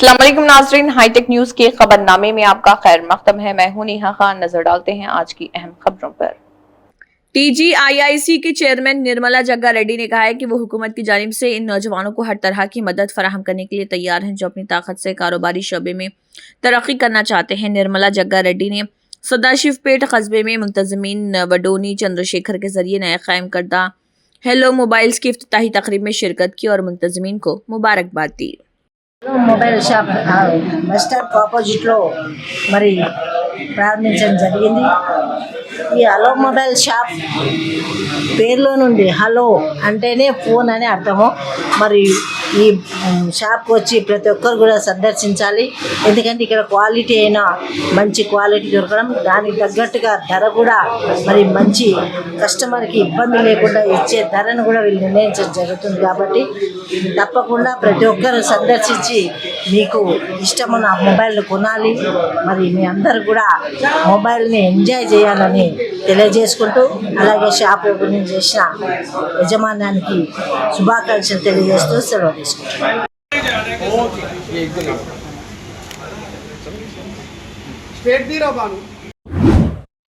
अस्सलाम वालेकुम नाज़रीन, हाईटेक न्यूज के खबरनामे में आपका खैर मकदम है। मैं हूं नेहा खान। नजर डालते हैं आज की अहम खबरों पर। TGIIC के चेयरमैन निर्मला जग्गा रेड्डी ने कहा है कि वो हुकूमत की जानिब से इन नौजवानों को हर तरह की मदद फराहम करने के लिए तैयार हैं जो अपनी ताकत से कारोबारी शोबे में तरक्की करना चाहते हैं। निर्मला जग्गा रेड्डी ने सदाशिवपेट कस्बे में मुंतजमीन वडोनी चंद्रशेखर के जरिए नया कायम करदा हेलो मोबाइल्स की इफ्तिताही तकरीब में शिरकत की और मुंतजमीन को मुबारकबाद दी। మొబైల్ షాప్ బస్ స్టాప్ ఆపోజిట్లో మరి ప్రారంభించడం జరిగింది. ఈ హలో మొబైల్ షాప్ పేరులో నుండి హలో అంటేనే ఫోన్ అని అర్థము. మరి ఈ షాప్కి వచ్చి ప్రతి ఒక్కరు కూడా సందర్శించాలి. ఎందుకంటే ఇక్కడ క్వాలిటీ అయినా మంచి క్వాలిటీ దొరకడం, దానికి తగ్గట్టుగా ధర కూడా మరి మంచి కస్టమర్కి ఇబ్బంది లేకుండా ఇచ్చే ధరను కూడా వీళ్ళు నిర్ణయించడం జరుగుతుంది. కాబట్టి తప్పకుండా ప్రతి ఒక్కరు సందర్శించి మీకు ఇష్టమైన మొబైల్ కొనాలి. మరి మీ అందరు కూడా మొబైల్ని ఎంజాయ్ చేయాలని తెలియజేసుకుంటూ, అలాగే షాప్ ఓపెనింగ్ చేసిన యజమానానికి శుభాకాంక్షలు తెలియజేస్తూ సెలవు తీసుకుంటున్నాను. स्टेट दी रहा बानू